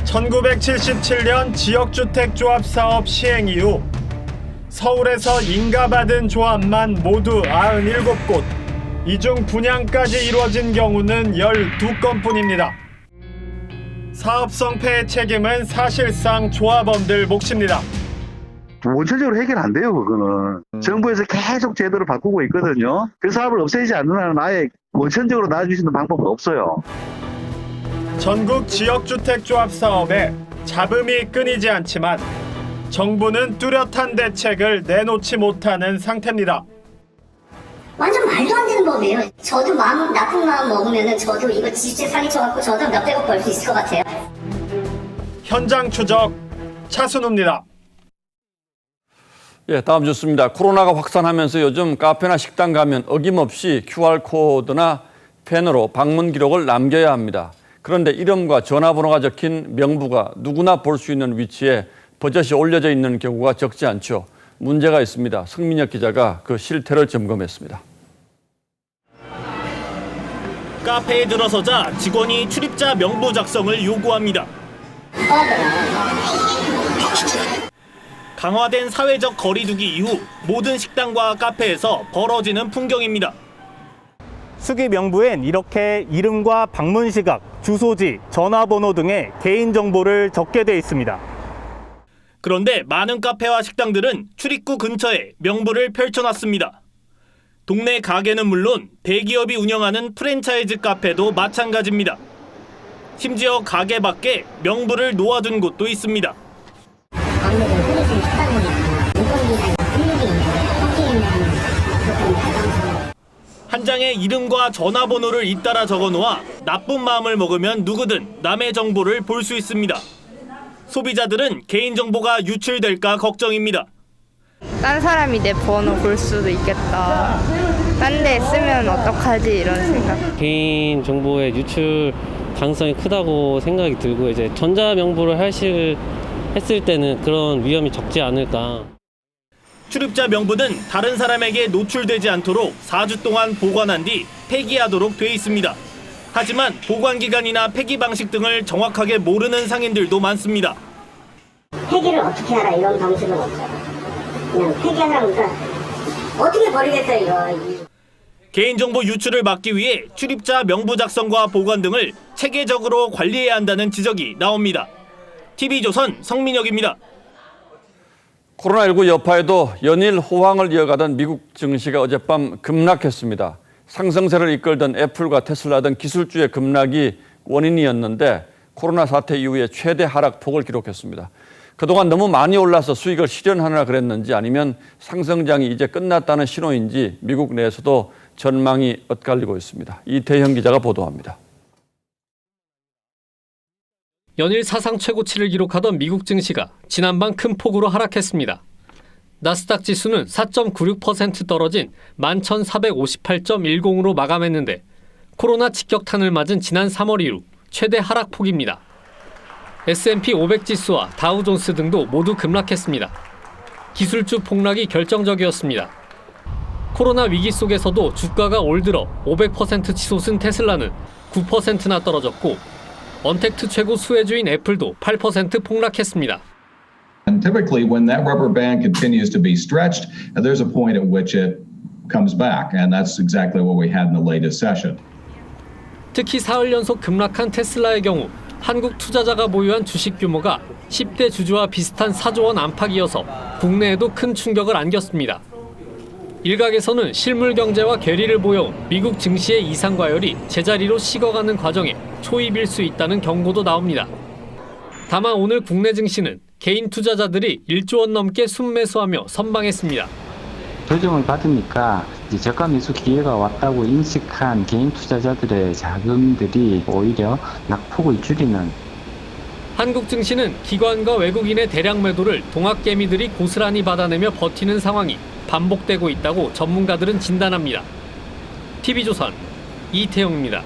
1977년 지역주택조합 사업 시행 이후 서울에서 인가받은 조합만 모두 97곳, 이 중 분양까지 이루어진 경우는 12건뿐입니다. 사업성 폐해 책임은 사실상 조합원들 몫입니다. 원천적으로 해결 안 돼요, 그거는. 정부에서 계속 제도를 바꾸고 있거든요. 그 사업을 없애지 않는 한은 아예 원천적으로 놔줄 수 있는 방법은 없어요. 전국 지역주택조합 사업에 잡음이 끊이지 않지만 정부는 뚜렷한 대책을 내놓지 못하는 상태입니다. 완전 말도 안 되는 법이에요. 저도 나쁜 마음 먹으면 저도 이거 지주택 사기쳐갖고 저도 몇백억 벌 수 있을 것 같아요. 현장 추적 차순우입니다. 예, 다음 뉴스입니다. 코로나가 확산하면서 요즘 카페나 식당 가면 어김없이 QR코드나 펜으로 방문 기록을 남겨야 합니다. 그런데 이름과 전화번호가 적힌 명부가 누구나 볼 수 있는 위치에 버젓이 올려져 있는 경우가 적지 않죠. 문제가 있습니다. 성민혁 기자가 그 실태를 점검했습니다. 카페에 들어서자 직원이 출입자 명부 작성을 요구합니다. 강화된 사회적 거리두기 이후 모든 식당과 카페에서 벌어지는 풍경입니다. 수기 명부엔 이렇게 이름과 방문 시각, 주소지, 전화번호 등의 개인정보를 적게 돼 있습니다. 그런데 많은 카페와 식당들은 출입구 근처에 명부를 펼쳐놨습니다. 동네 가게는 물론 대기업이 운영하는 프랜차이즈 카페도 마찬가지입니다. 심지어 가게 밖에 명부를 놓아둔 곳도 있습니다. 한 장에 이름과 전화번호를 잇따라 적어놓아 나쁜 마음을 먹으면 누구든 남의 정보를 볼 수 있습니다. 소비자들은 개인정보가 유출될까 걱정입니다. 딴 사람이 내 번호 볼 수도 있겠다. 딴 데 쓰면 어떡하지 이런 생각. 개인 정보의 유출 가능성이 크다고 생각이 들고 이제 전자명부를 했을 때는 그런 위험이 적지 않을까. 출입자 명부는 다른 사람에게 노출되지 않도록 4주 동안 보관한 뒤 폐기하도록 돼 있습니다. 하지만 보관 기간이나 폐기 방식 등을 정확하게 모르는 상인들도 많습니다. 폐기를 어떻게 하라 이런 방식은 없어요. 그냥 폐기하라니까 어떻게 버리겠어요 이거. 개인정보 유출을 막기 위해 출입자 명부 작성과 보관 등을 체계적으로 관리해야 한다는 지적이 나옵니다. TV조선 성민혁입니다. 코로나19 여파에도 연일 호황을 이어가던 미국 증시가 어젯밤 급락했습니다. 상승세를 이끌던 애플과 테슬라 등 기술주의 급락이 원인이었는데 코로나 사태 이후에 최대 하락폭을 기록했습니다. 그동안 너무 많이 올라서 수익을 실현하느라 그랬는지 아니면 상승장이 이제 끝났다는 신호인지 미국 내에서도 전망이 엇갈리고 있습니다. 이태형 기자가 보도합니다. 연일 사상 최고치를 기록하던 미국 증시가 지난밤 큰 폭으로 하락했습니다. 나스닥 지수는 4.96% 떨어진 11,458.10으로 마감했는데 코로나 직격탄을 맞은 지난 3월 이후 최대 하락폭입니다. S&P 500 지수와 다우존스 등도 모두 급락했습니다. 기술주 폭락이 결정적이었습니다. 코로나 위기 속에서도 주가가 올 들어 500% 치솟은 테슬라는 9%나 떨어졌고 언택트 최고 수혜주인 애플도 8% 폭락했습니다. And typically when that rubber band continues to be stretched, there's a point at which it comes back, and that's exactly what we had in the latest session. 특히 사흘 연속 급락한 테슬라의 경우 한국 투자자가 보유한 주식 규모가 10대 주주와 비슷한 4조 원 안팎이어서 국내에도 큰 충격을 안겼습니다. 일각에서는 실물 경제와 괴리를 보여온 미국 증시의 이상 과열이 제자리로 식어가는 과정에 초입일 수 있다는 경고도 나옵니다. 다만 오늘 국내 증시는 개인 투자자들이 1조 원 넘게 순매수하며 선방했습니다. 조정을 받으니까 이제 저가 매수 기회가 왔다고 인식한 개인 투자자들의 자금들이 오히려 낙폭을 줄이는. 한국 증시는 기관과 외국인의 대량 매도를 동학개미들이 고스란히 받아내며 버티는 상황이 반복되고 있다고 전문가들은 진단합니다. TV조선 이태영입니다.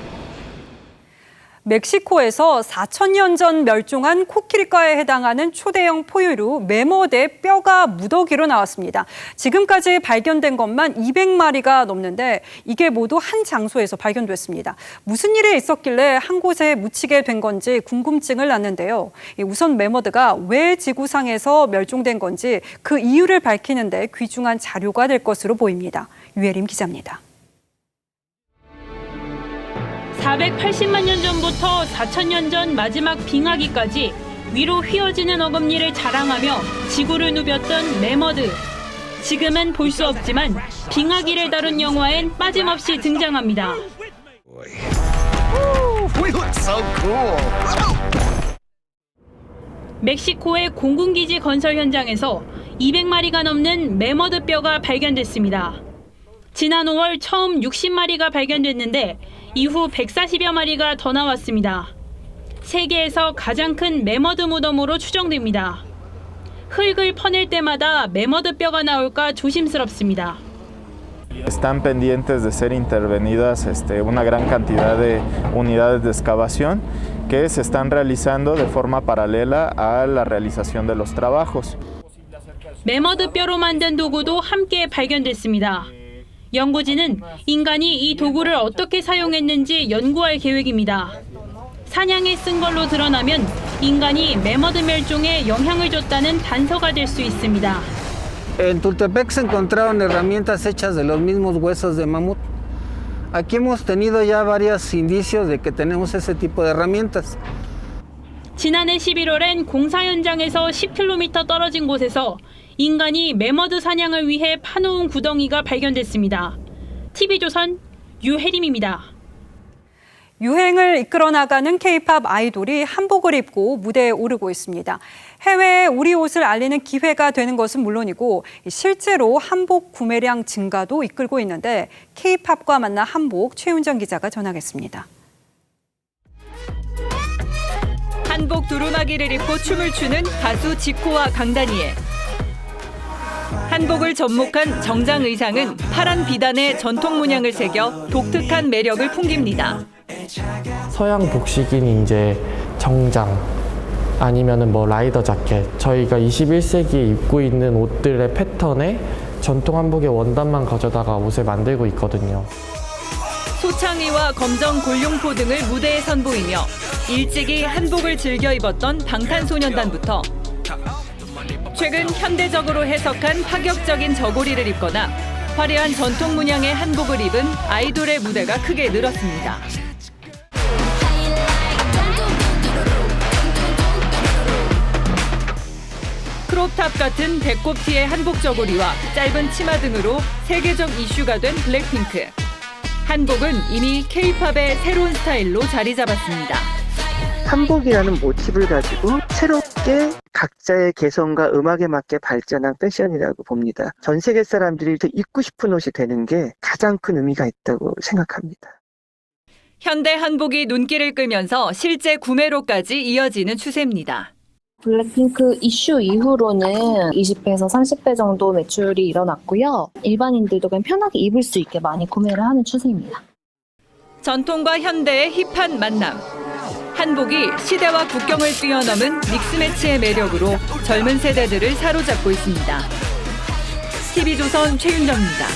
멕시코에서 4,000년 전 멸종한 코끼리과에 해당하는 초대형 포유류 매머드의 뼈가 무더기로 나왔습니다. 지금까지 발견된 것만 200마리가 넘는데 이게 모두 한 장소에서 발견됐습니다. 무슨 일이 있었길래 한 곳에 묻히게 된 건지 궁금증을 낳는데요. 우선 매머드가 왜 지구상에서 멸종된 건지 그 이유를 밝히는 데 귀중한 자료가 될 것으로 보입니다. 유혜림 기자입니다. 480만 년 전부터 4,000년 전 마지막 빙하기까지 위로 휘어지는 어금니를 자랑하며 지구를 누볐던 매머드. 지금은 볼 수 없지만 빙하기를 다룬 영화엔 빠짐없이 등장합니다. 멕시코의 공군기지 건설 현장에서 200마리가 넘는 매머드 뼈가 발견됐습니다. 지난 5월 처음 60마리가 발견됐는데 이후 140여 마리가 더 나왔습니다. 세계에서 가장 큰 매머드 무덤으로 추정됩니다. 흙을 퍼낼 때마다 매머드 뼈가 나올까 조심스럽습니다. Están pendientes de ser intervenidas una gran cantidad de unidades de excavación que se están realizando de forma paralela a la realización de los trabajos. 매머드 뼈로 만든 도구도 함께 발견됐습니다. 연구진은 인간이 이 도구를 어떻게 사용했는지 연구할 계획입니다. 사냥에 쓴 걸로 드러나면 인간이 매머드 멸종에 영향을 줬다는 단서가 될 수 있습니다. En Tultepec se encontraron herramientas hechas de los mismos huesos de mamut. Aquí hemos tenido ya varios indicios de que tenemos ese tipo de herramientas. 지난해 11월엔 공사 현장에서 10km 떨어진 곳에서 인간이 매머드 사냥을 위해 파놓은 구덩이가 발견됐습니다. TV조선 유혜림입니다. 유행을 이끌어 나가는 K-팝 아이돌이 한복을 입고 무대에 오르고 있습니다. 해외에 우리 옷을 알리는 기회가 되는 것은 물론이고 실제로 한복 구매량 증가도 이끌고 있는데 K-팝과 만난 한복 최윤정 기자가 전하겠습니다. 한복 두루마기를 입고 춤을 추는 가수 지코와 강다니엘. 한복을 접목한 정장 의상은 파란 비단에 전통 문양을 새겨 독특한 매력을 풍깁니다. 서양 복식인 이제 정장 아니면은 뭐 라이더 자켓, 저희가 21세기에 입고 있는 옷들의 패턴에 전통 한복의 원단만 가져다가 옷을 만들고 있거든요. 소창의와 검정 골룡포 등을 무대에 선보이며 일찍이 한복을 즐겨 입었던 방탄소년단부터 최근 현대적으로 해석한 파격적인 저고리를 입거나 화려한 전통 문양의 한복을 입은 아이돌의 무대가 크게 늘었습니다. 크롭탑 같은 배꼽티의 한복 저고리와 짧은 치마 등으로 세계적 이슈가 된 블랙핑크. 한복은 이미 K-팝의 새로운 스타일로 자리 잡았습니다. 한복이라는 모티브를 가지고 새롭게 각자의 개성과 음악에 맞게 발전한 패션이라고 봅니다. 전 세계 사람들이 더 입고 싶은 옷이 되는 게 가장 큰 의미가 있다고 생각합니다. 현대 한복이 눈길을 끌면서 실제 구매로까지 이어지는 추세입니다. 블랙핑크 이슈 이후로는 20배에서 30배 정도 매출이 일어났고요. 일반인들도 그냥 편하게 입을 수 있게 많이 구매를 하는 추세입니다. 전통과 현대의 힙한 만남. 한복이 시대와 국경을 뛰어넘은 믹스매치의 매력으로 젊은 세대들을 사로잡고 있습니다. TV조선 최윤정입니다.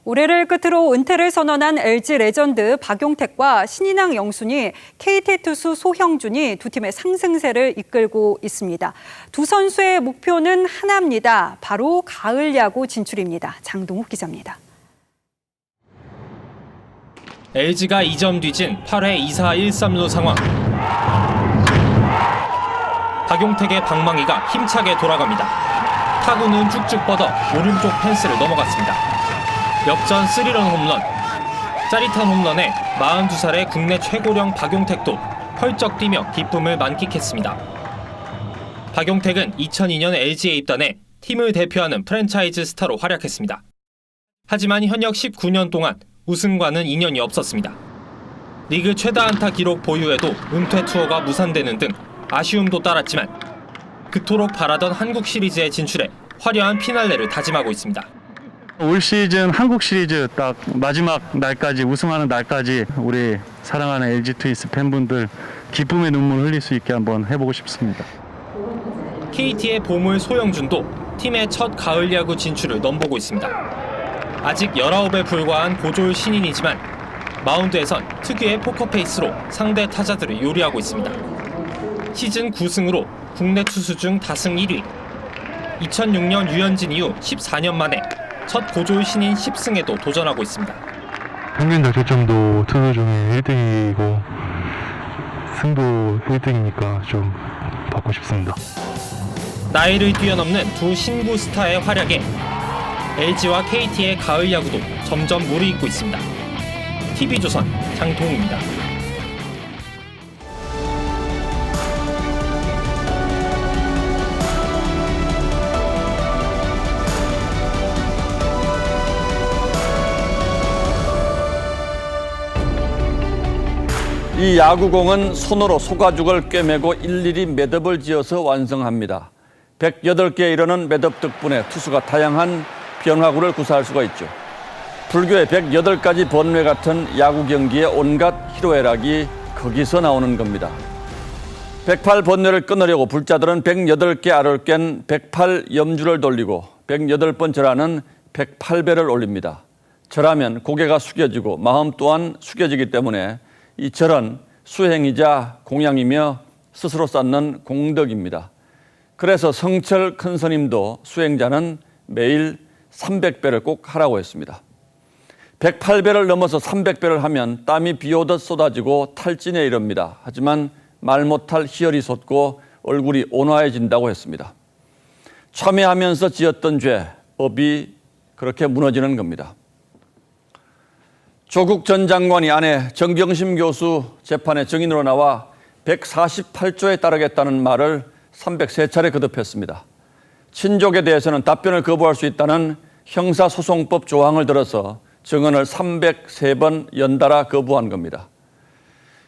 올해를 끝으로 은퇴를 선언한 LG 레전드 박용택과 신인왕 영순이 KT 투수 소형준이 두 팀의 상승세를 이끌고 있습니다. 두 선수의 목표는 하나입니다. 바로 가을 야구 진출입니다. 장동욱 기자입니다. LG가 2점 뒤진 8회 2사 1-3루 상황. 박용택의 방망이가 힘차게 돌아갑니다. 타구는 쭉쭉 뻗어 오른쪽 펜스를 넘어갔습니다. 역전 3런 홈런. 짜릿한 홈런에 42살의 국내 최고령 박용택도 펄쩍 뛰며 기쁨을 만끽했습니다. 박용택은 2002년 LG에 입단해 팀을 대표하는 프랜차이즈 스타로 활약했습니다. 하지만 현역 19년 동안 우승과는 인연이 없었습니다. 리그 최다 안타 기록 보유에도 은퇴 투어가 무산되는 등 아쉬움도 따랐지만 그토록 바라던 한국 시리즈에 진출해 화려한 피날레를 다짐하고 있습니다. 올 시즌 한국 시리즈 딱 마지막 날까지 우승하는 날까지 우리 사랑하는 LG 트윈스 팬분들 기쁨의 눈물 흘릴 수 있게 한번 해보고 싶습니다. KT의 보물 소영준도 팀의 첫 가을 야구 진출을 넘보고 있습니다. 아직 19에 불과한 고졸 신인이지만 마운드에선 특유의 포커페이스로 상대 타자들을 요리하고 있습니다. 시즌 9승으로 국내 투수 중 다승 1위. 2006년 유현진 이후 14년 만에 첫 고졸 신인 10승에도 도전하고 있습니다. 평균 자책점도 투수 중에 1등이고 승도 1등이니까 좀 받고 싶습니다. 나이를 뛰어넘는 두 신구 스타의 활약에 LG와 KT의 가을 야구도 점점 무르익고 있습니다. TV조선 장통입니다. 이 야구공은 손으로 소가죽을 꿰매고 일일이 매듭을 지어서 완성합니다. 108개에 이르는 매듭 덕분에 투수가 다양한 변화구를 구사할 수가 있죠. 불교의 108가지 번뇌 같은 야구 경기의 온갖 희로애락이 거기서 나오는 겁니다. 108번뇌를 끊으려고 불자들은 108개 알을 깬 108염주를 돌리고 108번 절하는 108배를 올립니다. 절하면 고개가 숙여지고 마음 또한 숙여지기 때문에 이 절은 수행이자 공양이며 스스로 쌓는 공덕입니다. 그래서 성철 큰 스님도 수행자는 매일 300배를 꼭 하라고 했습니다. 108배를 넘어서 300배를 하면 땀이 비 오듯 쏟아지고 탈진에 이릅니다. 하지만 말 못할 희열이 솟고 얼굴이 온화해진다고 했습니다. 참회하면서 지었던 죄, 업이 그렇게 무너지는 겁니다. 조국 전 장관이 아내 정경심 교수 재판에 증인으로 나와 148조에 따르겠다는 말을 303차례 거듭했습니다. 친족에 대해서는 답변을 거부할 수 있다는 형사소송법 조항을 들어서 증언을 303번 연달아 거부한 겁니다.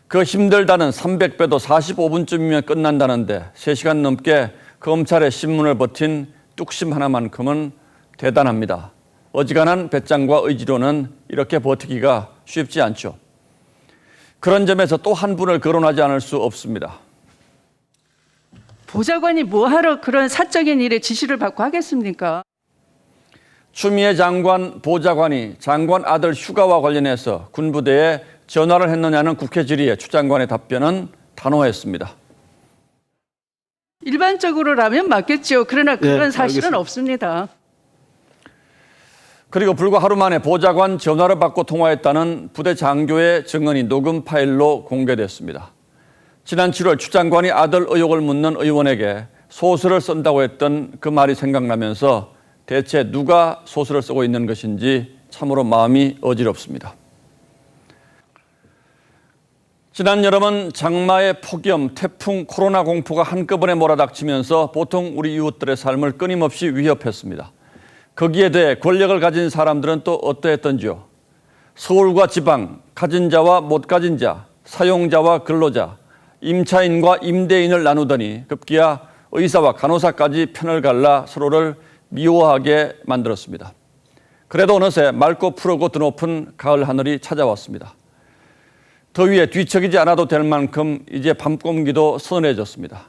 그 힘들다는 300배도 45분쯤이면 끝난다는데 3시간 넘게 검찰의 신문을 버틴 뚝심 하나만큼은 대단합니다. 어지간한 배짱과 의지로는 이렇게 버티기가 쉽지 않죠. 그런 점에서 또 한 분을 거론하지 않을 수 없습니다. 보좌관이 뭐하러 그런 사적인 일에 지시를 받고 하겠습니까? 추미애 장관 보좌관이 장관 아들 휴가와 관련해서 군부대에 전화를 했느냐는 국회 질의에 추 장관의 답변은 단호했습니다. 일반적으로라면 맞겠죠. 그러나 그런 사실은 알겠습니다. 없습니다. 그리고 불과 하루 만에 보좌관 전화를 받고 통화했다는 부대 장교의 증언이 녹음 파일로 공개됐습니다. 지난 7월 추 장관이 아들 의혹을 묻는 의원에게 소설을 쓴다고 했던 그 말이 생각나면서 대체 누가 소설을 쓰고 있는 것인지 참으로 마음이 어지럽습니다. 지난 여름은 장마의 폭염, 태풍, 코로나 공포가 한꺼번에 몰아닥치면서 보통 우리 이웃들의 삶을 끊임없이 위협했습니다. 거기에 대해 권력을 가진 사람들은 또 어떠했던지요? 서울과 지방, 가진 자와 못 가진 자, 사용자와 근로자, 임차인과 임대인을 나누더니 급기야 의사와 간호사까지 편을 갈라 서로를 미워하게 만들었습니다. 그래도 어느새 맑고 푸르고 드높은 가을 하늘이 찾아왔습니다. 더위에 뒤척이지 않아도 될 만큼 이제 밤 공기도 서늘해졌습니다.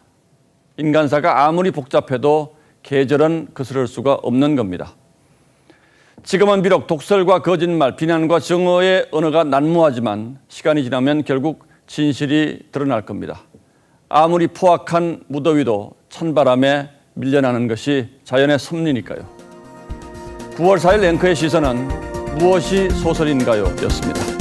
인간사가 아무리 복잡해도 계절은 거스를 수가 없는 겁니다. 지금은 비록 독설과 거짓말, 비난과 정오의 언어가 난무하지만 시간이 지나면 결국 진실이 드러날 겁니다. 아무리 포악한 무더위도 찬바람에 밀려나는 것이 자연의 섭리니까요. 9월 4일 앵커의 시선은 무엇이 소설인가요? 였습니다.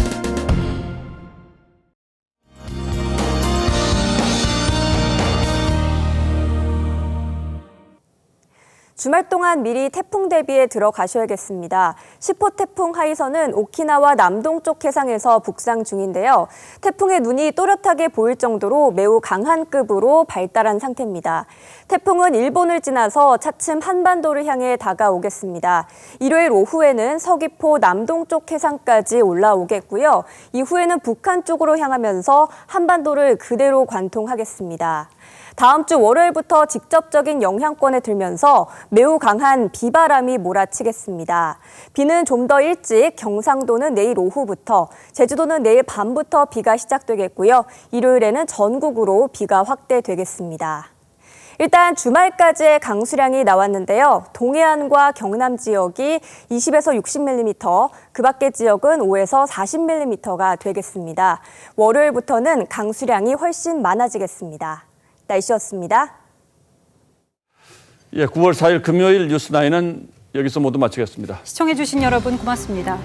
주말 동안 미리 태풍 대비에 들어가셔야겠습니다. 10호 태풍 하이선은 오키나와 남동쪽 해상에서 북상 중인데요. 태풍의 눈이 또렷하게 보일 정도로 매우 강한 급으로 발달한 상태입니다. 태풍은 일본을 지나서 차츰 한반도를 향해 다가오겠습니다. 일요일 오후에는 서귀포 남동쪽 해상까지 올라오겠고요. 이후에는 북한 쪽으로 향하면서 한반도를 그대로 관통하겠습니다. 다음 주 월요일부터 직접적인 영향권에 들면서 매우 강한 비바람이 몰아치겠습니다. 비는 좀 더 일찍 경상도는 내일 오후부터, 제주도는 내일 밤부터 비가 시작되겠고요. 일요일에는 전국으로 비가 확대되겠습니다. 일단 주말까지의 강수량이 나왔는데요. 동해안과 경남 지역이 20에서 60mm, 그 밖의 지역은 5에서 40mm가 되겠습니다. 월요일부터는 강수량이 훨씬 많아지겠습니다. 날씨였습니다. 9월 4일 금요일 뉴스9은 여기서 모두 마치겠습니다. 시청해주신 여러분 고맙습니다.